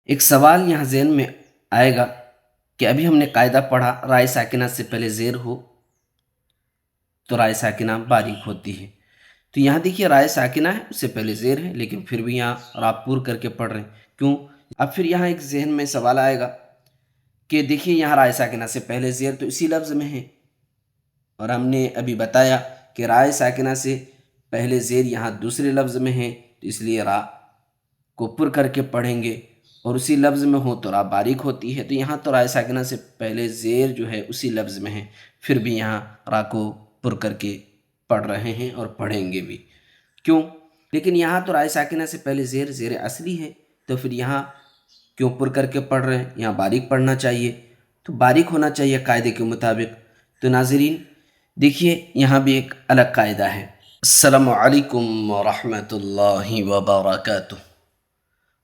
ایک سوال یہاں ذہن میں آئے گا کہ ابھی ہم نے قاعدہ پڑھا رائے ساکنہ سے پہلے زیر ہو تو رائے ساکنہ باریک ہوتی ہے۔ تو یہاں دیکھیے رائے ساکنہ ہے، اس سے پہلے زیر ہے، لیکن پھر بھی یہاں را پور کر کے پڑھ رہے ہیں، کیوں؟ اب پھر یہاں ایک ذہن میں سوال آئے گا کہ دیکھیے یہاں رائے ساکنہ سے پہلے زیر تو اسی لفظ میں ہے، اور ہم نے ابھی بتایا کہ رائے ساکنہ سے پہلے زیر یہاں دوسرے لفظ میں ہے، تو اس لیے را کو پر کر کے پڑھیں گے، اور اسی لفظ میں ہو تو را باریک ہوتی ہے۔ تو یہاں تو رائے ساکنہ سے پہلے زیر جو ہے اسی لفظ میں ہے، پھر بھی یہاں را کو پر کر کے پڑھ رہے ہیں اور پڑھیں گے بھی، کیوں؟ لیکن یہاں تو رائے ساکنہ سے پہلے زیر اصلی ہے، تو پھر یہاں کیوں پر کر کے پڑھ رہے ہیں؟ یہاں باریک پڑھنا چاہیے، تو باریک ہونا چاہیے قاعدے کے مطابق۔ تو ناظرین دیکھیے یہاں بھی ایک الگ قاعدہ ہے۔ السلام علیکم ورحمۃ اللہ وبرکاتہ۔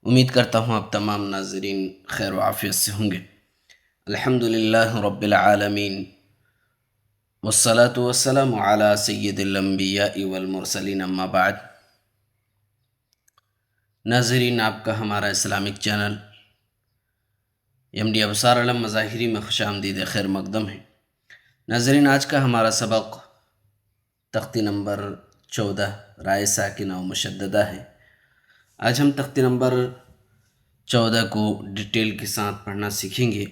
امید کرتا ہوں آپ تمام ناظرین خیر و عافیت سے ہوں گے۔ الحمدللہ رب العالمین، والصلاة والسلام علی سید الانبیاء والمرسلین، اما بعد۔ ناظرین آپ کا ہمارا اسلامک چینل MD ابصار علم مظاہری میں خوش آمدید خیر مقدم ہے۔ ناظرین آج کا ہمارا سبق تختی نمبر 14 رائے ساکنہ و مشددہ ہے۔ آج ہم تختی نمبر 14 کو ڈیٹیل کے ساتھ پڑھنا سیکھیں گے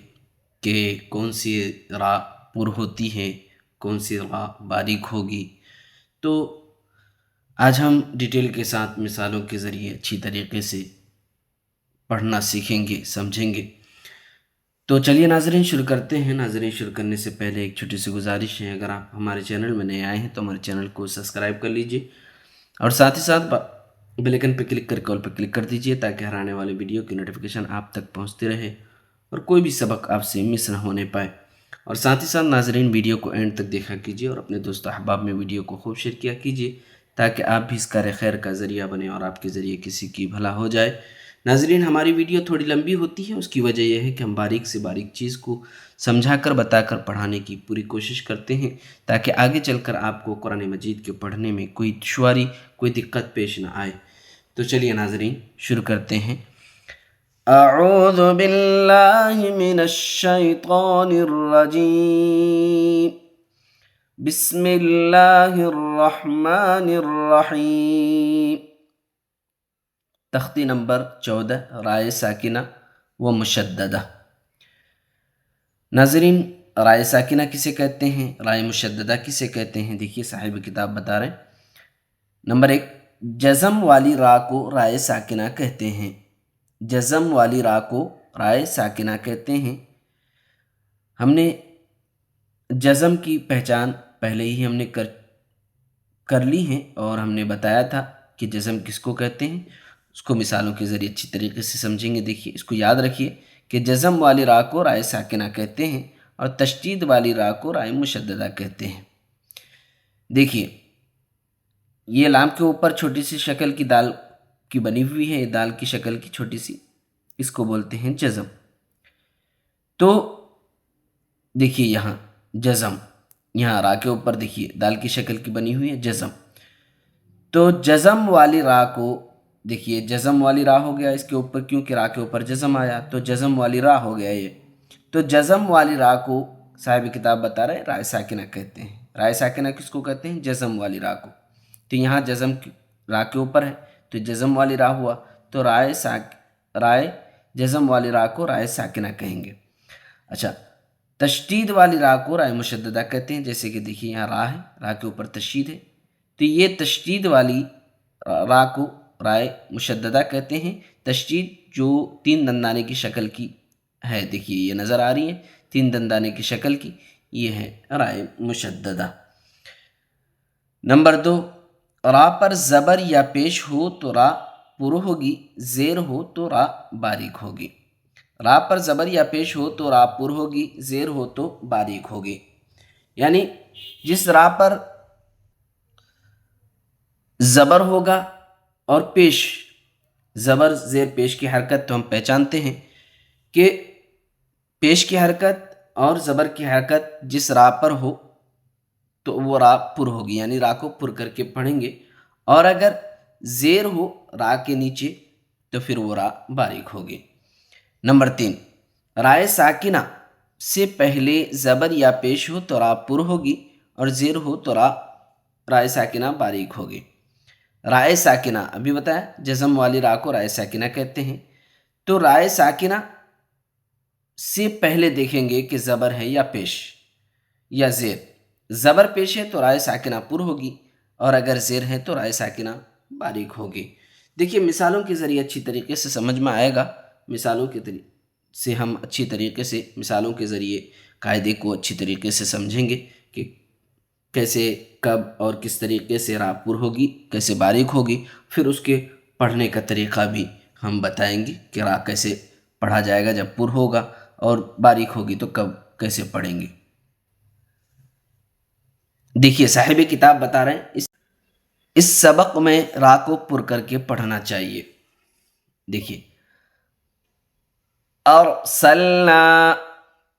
کہ کون سی را پر ہوتی ہے، کون سی را باریک ہوگی۔ تو آج ہم ڈیٹیل کے ساتھ مثالوں کے ذریعے اچھی طریقے سے پڑھنا سیکھیں گے، سمجھیں گے۔ تو چلیے ناظرین شروع کرتے ہیں۔ ناظرین شروع کرنے سے پہلے ایک چھوٹی سی گزارش ہے، اگر آپ ہمارے چینل میں نئے آئے ہیں تو ہمارے چینل کو سبسکرائب کر لیجئے، اور ساتھ ہی ساتھ بیل آئکن پہ کلک کر کے آل پہ کلک کر دیجئے، تاکہ ہر آنے والے ویڈیو کی نوٹیفیکیشن آپ تک پہنچتی رہے اور کوئی بھی سبق آپ سے مس نہ ہونے پائے۔ اور ساتھ ہی ساتھ ناظرین ویڈیو کو اینڈ تک دیکھا کیجئے، اور اپنے دوست احباب میں ویڈیو کو خوب شیئر کیا کیجئے، تاکہ آپ بھی اس کار خیر کا ذریعہ بنیں اور آپ کے ذریعے کسی کی بھلا ہو جائے۔ ناظرین ہماری ویڈیو تھوڑی لمبی ہوتی ہے، اس کی وجہ یہ ہے کہ ہم باریک سے باریک چیز کو سمجھا کر بتا کر پڑھانے کی پوری کوشش کرتے ہیں، تاکہ آگے چل کر آپ کو قرآن مجید کے پڑھنے میں کوئی دشواری، کوئی دقت پیش نہ آئے۔ تو چلیے ناظرین شروع کرتے ہیں۔ اعوذ باللہ من الشیطان الرجیم، بسم اللہ الرحمن الرحیم۔ تختی نمبر 14 رائے ساکنہ و مشددہ۔ ناظرین رائے ساکنہ کسے کہتے ہیں، رائے مشددہ کسے کہتے ہیں؟ دیکھیے صاحب کتاب بتا رہے ہیں۔ نمبر 1، جزم والی را کو رائے ساکنہ کہتے ہیں۔ جزم والی را کو رائے ساکنہ کہتے ہیں۔ ہم نے جزم کی پہچان پہلے ہی ہم نے کر لی ہے، اور ہم نے بتایا تھا کہ جزم کس کو کہتے ہیں، اس کو مثالوں کے ذریعے اچھی طریقے سے سمجھیں گے۔ دیکھیے اس کو یاد رکھیے کہ جزم والی را کو رائے ساکنہ کہتے ہیں، اور تشدید والی را کو رائے مشددہ کہتے ہیں۔ دیکھیے یہ لام کے اوپر چھوٹی سی شکل کی دال کی بنی ہوئی ہے، یہ دال کی شکل کی چھوٹی سی، اس کو بولتے ہیں جزم۔ تو دیکھیے یہاں جزم، یہاں را کے اوپر دیکھیے دال کی شکل کی بنی ہوئی ہے جزم۔ تو جزم والی را کو دیکھیے، جزم والی را ہو گیا اس کے اوپر، کیونکہ را کے اوپر جزم آیا تو جزم والی را ہو گیا یہ۔ تو جزم والی را کو صاحب کتاب بتا رہے رائے ساکنہ کہتے ہیں۔ رائے ساکنہ کس کو کہتے ہیں؟ جزم والی را کو۔ تو یہاں جزم را کے اوپر ہے تو جزم والی را ہوا، تو رائے جزم والی را کو رائے ساکنہ کہیں گے۔ اچھا، تشدید والی را کو رائے مشددہ کہتے ہیں، جیسے کہ دیکھیے یہاں را ہے، را کے اوپر تشدید ہے، تو یہ تشدید والی را کو رائے مشددہ کہتے ہیں۔ تشدید جو 3 دندانے کی شکل کی ہے، دیکھیے یہ نظر آ رہی ہے 3 دندانے کی شکل کی، یہ ہے رائے مشددہ۔ نمبر 2، را پر زبر یا پیش ہو تو را پر ہوگی، زیر ہو تو را باریک ہوگی۔ را پر زبر یا پیش ہو تو را پر ہوگی، زیر ہو تو باریک ہوگی۔ یعنی جس را پر زبر ہوگا اور پیش، زبر زیر پیش کی حرکت تو ہم پہچانتے ہیں کہ پیش کی حرکت اور زبر کی حرکت جس را پر ہو تو وہ را پر ہوگی، یعنی را کو پر کر کے پڑھیں گے، اور اگر زیر ہو را کے نیچے تو پھر وہ را باریک ہوگی۔ نمبر 3، رائے ساکنہ سے پہلے زبر یا پیش ہو تو را پر ہوگی، اور زیر ہو تو رائے ساکنہ باریک ہوگی۔ رائے ساکنہ ابھی بتایا، جزم والی را کو رائے ساکنہ کہتے ہیں۔ تو رائے ساکنہ سے پہلے دیکھیں گے کہ زبر ہے یا پیش یا زیر۔ زبر پیش ہے تو رائے ساکنہ پر ہوگی، اور اگر زیر ہے تو رائے ساکنہ باریک ہوگی۔ دیکھیے مثالوں کے ذریعے اچھی طریقے سے سمجھ میں آئے گا، مثالوں کے سے ہم اچھی طریقے سے مثالوں کے ذریعے قاعدے کو اچھی طریقے سے سمجھیں گے کہ کیسے، کب اور کس طریقے سے را پر ہوگی، کیسے باریک ہوگی۔ پھر اس کے پڑھنے کا طریقہ بھی ہم بتائیں گے کہ را کیسے پڑھا جائے گا جب پر ہوگا، اور باریک ہوگی تو کب کیسے پڑھیں گے۔ دیکھیے صاحب کتاب بتا رہے ہیں اس سبق میں را کو پر کر کے پڑھنا چاہیے۔ دیکھیے ارسلنا،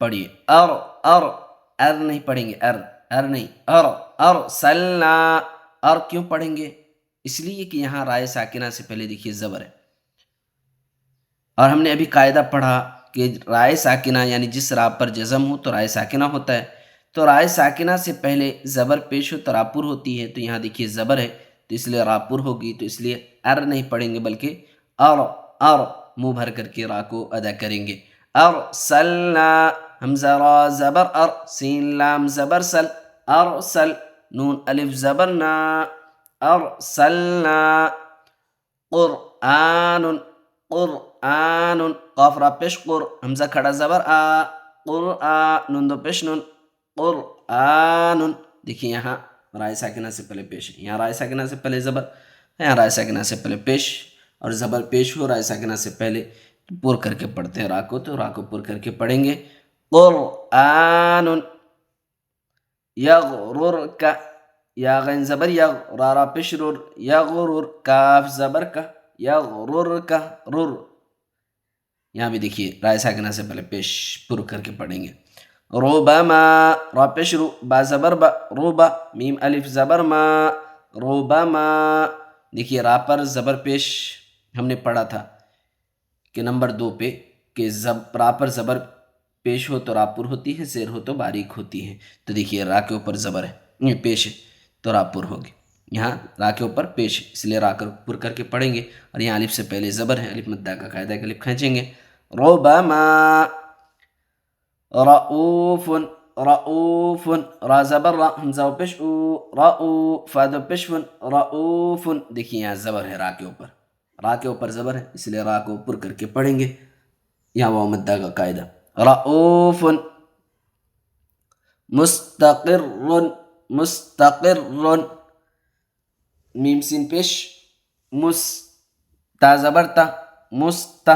پڑھیے ار نہیں پڑھیں گے، ار نہیں، ارسلنا۔ ار کیوں پڑھیں گے؟ اس لیے کہ یہاں رائے ساکنہ سے پہلے دیکھیے زبر ہے، اور ہم نے ابھی قاعدہ پڑھا کہ رائے ساکنہ یعنی جس را پر جزم ہو تو رائے ساکنہ ہوتا ہے۔ تو رائے ساکنہ سے پہلے زبر پیش ہو تو را پر ہوتی ہے، تو یہاں دیکھیے زبر ہے تو اس لیے را پر ہوگی، تو اس لیے ار نہیں پڑھیں گے بلکہ اور منہ بھر کر کے را کو ادا کریں گے۔ ارسلنا، حمزہ را زبر ار، سین لام زبر سل، ارسل، نون الف زبر نا، ارسلنا، قرآن، قرآن، قاف را پیش قر، حمزہ کھڑا زبر آ، قرآن، نون دو پیش نون، قرآن۔ دیکھیے یہاں رائے ساکنہ سے پہلے پیش ہے، یہاں رائے ساکنہ سے پہلے زبر، یہاں رائے ساکنہ سے پہلے پیش، اور زبر پیش ہو رائے ساکنہ سے پہلے پر کر کے پڑھتے ہیں را کو، تو را کو پر کر کے پڑھیں گے۔ قرآن یغررک، یا غین زبر یغ، را پیش رور، یغرر، کاف زبر کا، یغررک، رر، یہاں بھی دیکھیے رائے ساکنہ سے پہلے پیش پر کر کے پڑھیں گے۔ ربما، را پیش رو، با زبر با، روبا، میم الف زبر ما، ربما۔ دیکھیے را پر زبر پیش ہم نے پڑھا تھا کہ نمبر 2 پہ کہ را پر زبر پیش ہو تو را پر ہوتی ہے، زیر ہو تو باریک ہوتی ہے۔ تو دیکھیے را کے اوپر زبر ہے، پیش ہے تو را پر ہوگی، یہاں را کے اوپر پیش ہے اس لیے را پر کر کے پڑھیں گے، اور یہاں الف سے پہلے زبر ہے، الف مدہ کا قاعدہ کہ الف کھینچیں گے۔ ربما، رؤوف، رؤوف، را زبر را، حمزہ و پیش او، رؤو، فاد و پیش فن، رؤوف۔ دیکھیے یہاں زبر ہے را کے اوپر، را کے اوپر زبر ہے اس لیے را کو پر کر کے پڑھیں گے، یہاں واو مدہ کا قاعدہ۔ رؤوف، مستقر، مستقر، میم سین پیش، مس، تا زبر تا، مست،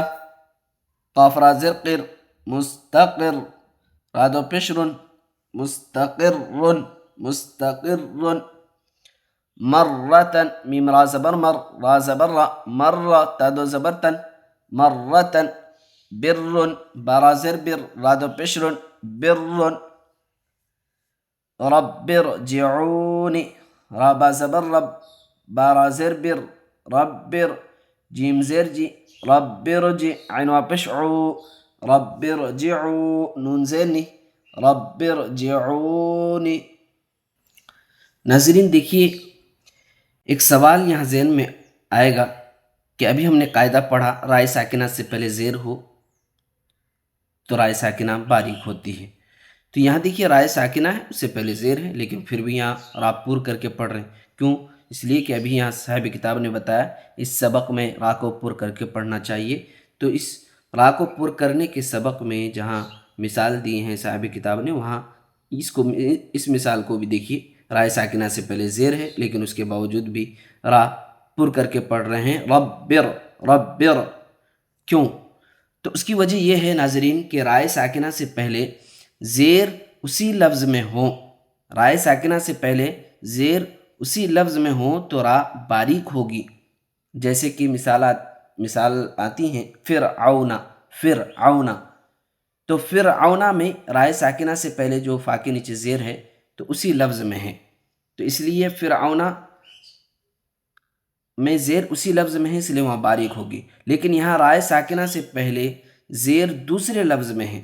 قاف را زر قر، مستقر، را دو پیش رن، مستقر، مستقر۔ مرتن، میم را زبر مر، را زبر را، مر، تا دو زبر تن، مرتن۔ بر، با زر بر، را دو پیش رن، بر۔ رب ارجعونی، را با زبر رب، با زر بر، رب، جیم زیر جی، رب ارجع، عین وا پیش عو، رب ارجعو، نون زینی، رب ارجعونی۔ ناظرین دیکھیے ایک سوال یہاں ذہن میں آئے گا کہ ابھی ہم نے قاعدہ پڑھا رائے ساکنہ سے پہلے زیر ہو تو رائے ساکنہ باریک ہوتی ہے، تو یہاں دیکھیے رائے ساکنہ ہے اس سے پہلے زیر ہے، لیکن پھر بھی یہاں را پر کر کے پڑھ رہے ہیں، کیوں؟ اس لیے کہ ابھی یہاں صاحب کتاب نے بتایا اس سبق میں را کو پر کر کے پڑھنا چاہیے، تو اس را کو پر کرنے کے سبق میں جہاں مثال دی ہیں صاحب کتاب نے، وہاں اس مثال کو بھی دیکھیے، رائے ساکنہ سے پہلے زیر ہے لیکن اس کے باوجود بھی را پر کر کے پڑھ رہے ہیں، ربر، ربر، کیوں؟ تو اس کی وجہ یہ ہے ناظرین کہ رائے ساکنہ سے پہلے زیر اسی لفظ میں ہو، رائے ساکنہ سے پہلے زیر اسی لفظ میں ہو تو را باریک ہوگی، جیسے کہ مثال آتی ہیں فرعون، فرعون، تو فرعون میں رائے ساکنہ سے پہلے جو فا کے نیچے زیر ہے تو اسی لفظ میں ہے، تو اس لیے فرعون میں زیر اسی لفظ میں ہے اس لیے وہاں باریک ہوگی، لیکن یہاں رائے ساکنہ سے پہلے زیر دوسرے لفظ میں ہے،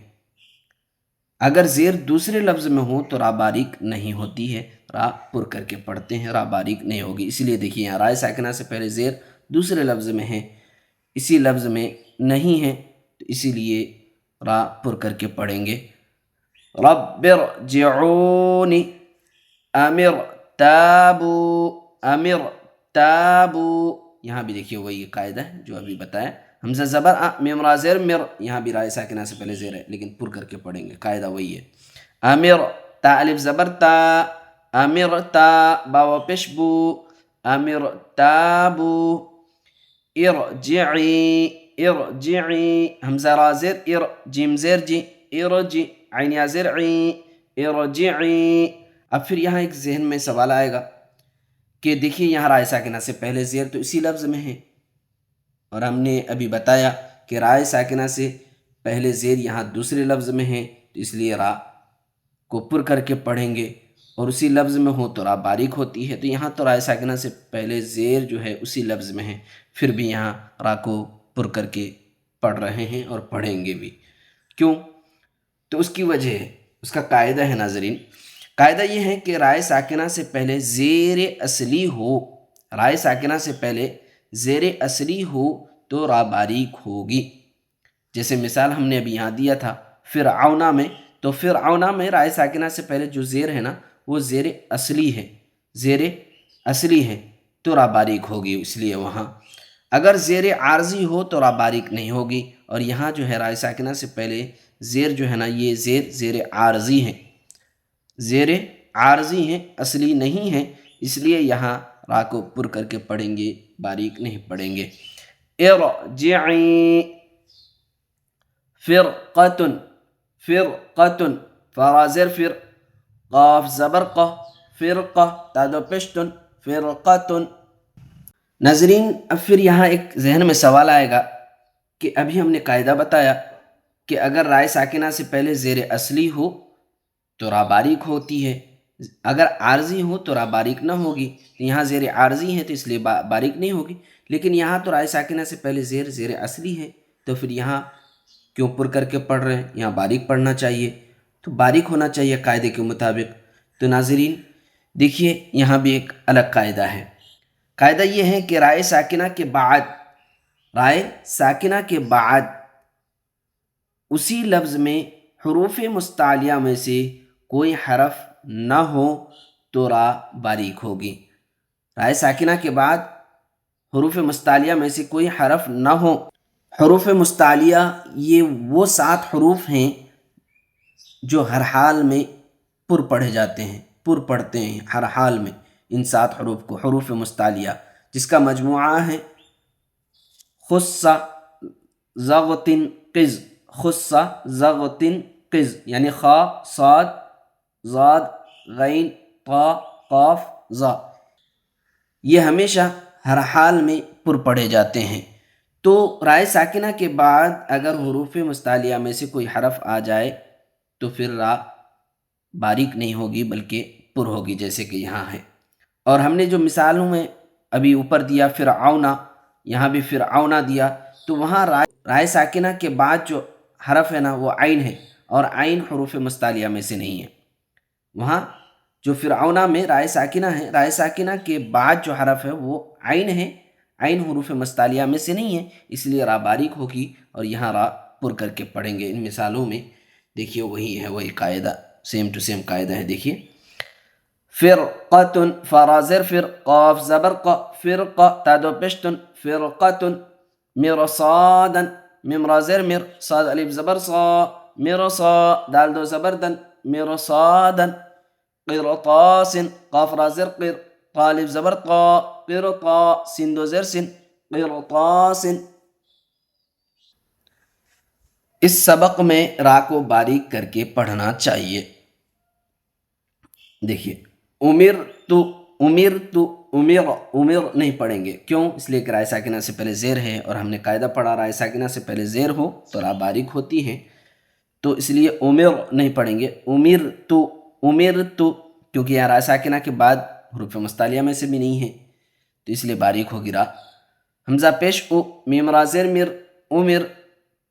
اگر زیر دوسرے لفظ میں ہو تو را باریک نہیں ہوتی ہے، را پر کر کے پڑھتے ہیں، را باریک نہیں ہوگی۔ اسی لیے دیکھیے یہاں رائے ساکنہ سے پہلے زیر دوسرے لفظ میں ہے، اسی لفظ میں نہیں ہے، تو اسی لیے را پر کر کے پڑھیں گے۔ رب ارجعون، امر تابو، امر تابو، یہاں بھی دیکھیے وہی قاعدہ ہے جو ابھی بتایا، حمزہ زبر میم را زیر مر، یہاں بھی رائے ساکنہ سے پہلے زیر ہے لیکن پر کر کے پڑھیں گے، قاعدہ وہی ہے۔ امر تا الف زبر تا، امر تا باو پیش بو، امر تابو، ارجعی، ارجعی، حمزہ را زیر ار، جیم زیر جی، ارجی، عین یا زیر عی، ارجعی۔ اب پھر یہاں ایک ذہن میں سوال آئے گا کہ دیکھیے یہاں رائے ساکنہ سے پہلے زیر تو اسی لفظ میں ہے، اور ہم نے ابھی بتایا کہ رائے ساکنہ سے پہلے زیر یہاں دوسرے لفظ میں ہے، تو اس لیے را کو پر کر کے پڑھیں گے، اور اسی لفظ میں ہو تو را باریک ہوتی ہے، تو یہاں تو رائے ساکنہ سے پہلے زیر جو ہے اسی لفظ میں ہے، پھر بھی یہاں را کو پر کر کے پڑھ رہے ہیں اور پڑھیں گے بھی۔ کیوں؟ تو اس کی وجہ ہے، اس کا قاعدہ ہے ناظرین، قاعدہ یہ ہے کہ رائے ساکنہ سے پہلے زیر اصلی ہو، رائے ساکنہ سے پہلے زیر اصلی ہو تو را باریک ہوگی۔ جیسے مثال ہم نے ابھی یہاں دیا تھا فرعونہ میں، تو فرعونہ میں رائے ساکنہ سے پہلے جو زیر ہے نا وہ زیر اصلی ہے، زیر اصلی ہے تو را باریک ہوگی، اس لیے وہاں اگر زیر عارضی ہو تو را باریک نہیں ہوگی، اور یہاں جو ہے رائے ساکنہ سے پہلے زیر جو ہے نا یہ زیر عارضی ہے، زیر عارضی ہیں، اصلی نہیں ہے، اس لیے یہاں را کو پر کر کے پڑھیں گے، باریک نہیں پڑھیں گے۔ ارجعی، فرقتن، فرقتن، فا زیر فر، قاف زبر ق، فرقہ، تا دو پیشتن، فرقتن۔ ناظرین اب پھر یہاں ایک ذہن میں سوال آئے گا کہ ابھی ہم نے قاعدہ بتایا کہ اگر رائے ساکنہ سے پہلے زیر اصلی ہو تو را باریک ہوتی ہے، اگر عارضی ہو تو را باریک نہ ہوگی، یہاں زیر عارضی ہے تو اس لیے باریک نہیں ہوگی، لیکن یہاں تو رائے ساکنہ سے پہلے زیر اصلی ہے، تو پھر یہاں کیوں پر کر کے پڑھ رہے ہیں؟ یہاں باریک پڑھنا چاہیے، تو باریک ہونا چاہیے قاعدے کے مطابق۔ تو ناظرین دیکھیے یہاں بھی ایک الگ قاعدہ ہے، قاعدہ یہ ہے کہ رائے ساکنہ کے بعد، رائے ساکنہ کے بعد اسی لفظ میں حروف مستعلیہ میں سے کوئی حرف نہ ہو تو را باریک ہوگی۔ رائے ساکنہ کے بعد حروف مستعلیہ میں سے کوئی حرف نہ ہو، حروف مستعلیہ یہ وہ 7 حروف ہیں جو ہر حال میں پر پڑھے جاتے ہیں، پر پڑھتے ہیں ہر حال میں، ان 7 حروف کو حروف مستعلیہ، جس کا مجموعہ ہے خص ضغط قز، خص ضغط قز، یعنی خا، صاد، زاد، غین، طا، قاف، ظا، یہ ہمیشہ ہر حال میں پر پڑھے جاتے ہیں۔ تو رائے ساکنہ کے بعد اگر حروف مستعلیہ میں سے کوئی حرف آ جائے تو پھر را باریک نہیں ہوگی بلکہ پر ہوگی، جیسے کہ یہاں ہے۔ اور ہم نے جو مثالوں میں ابھی اوپر دیا فرعونہ، یہاں بھی فرعونہ دیا، تو وہاں رائے ساکنہ کے بعد جو حرف ہے نا وہ عین ہے، اور عین حروف مستعلیہ میں سے نہیں ہے۔ وہاں جو فرعونہ میں رائے ساکنہ ہے، رائے ساکنہ کے بعد جو حرف ہے وہ عین ہے، عین حروف مستعلیہ میں سے نہیں ہے، اس لیے را باریک ہوگی، اور یہاں را پر کر کے پڑھیں گے۔ ان مثالوں میں دیکھیے وہی ہے، وہی قاعدہ، سیم ٹو سیم قاعدہ ہے۔ دیکھیے فرقتن، فا زیر فر، قاف زبر ق، فرقہ، تا دو پیشتن، فرقتن، مرصادن، میم را زیر مر، صاد الف زبر صا، مرصا، دال دو زبر دن، مرصادن، قرطاس، قاف را زیر قر، قا الف زبر قا، قرطا، سین دو زیر سن، قرطاس۔ اس سبق میں را کو باریک کر کے پڑھنا چاہیے۔ دیکھیے امر تو، امر تو، امر، امر نہیں پڑھیں گے، کیوں؟ اس لیے کہ رائے ساکنہ سے پہلے زیر ہے، اور ہم نے قاعدہ پڑھا رائے ساکنہ سے پہلے زیر ہو تو را باریک ہوتی ہے، تو اس لیے امر نہیں پڑھیں گے۔ امر تو، امر تو، کیونکہ یہاں رائے ساکنہ کے بعد حروف مستعلیہ میں سے بھی نہیں ہے تو اس لیے باریک ہوگی را۔ حمزہ پیش او، میم را زیر مر، امر،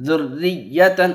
ذرية،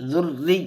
ذري،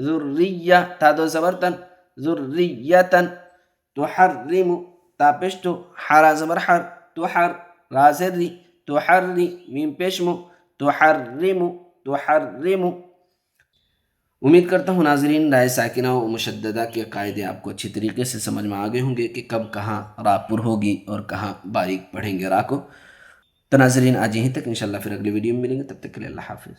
ذرية، تا دو زبر تن، ذرية۔ تحرم، تا پیش تو، حرا زبر حر، تحر، را ذری، تحری، میم پیش مو، تحرم، تحرم۔ امید کرتا ہوں ناظرین رائے ساکنہ و مشددہ کے قاعدے آپ کو اچھی طریقے سے سمجھ میں آ گئے ہوں گے کہ کب کہاں را پر ہوگی اور کہاں باریک پڑھیں گے را کو۔ تو ناظرین آج یہیں تک، انشاءاللہ پھر اگلی ویڈیو میں ملیں گے، تب تک کے لیے اللہ حافظ۔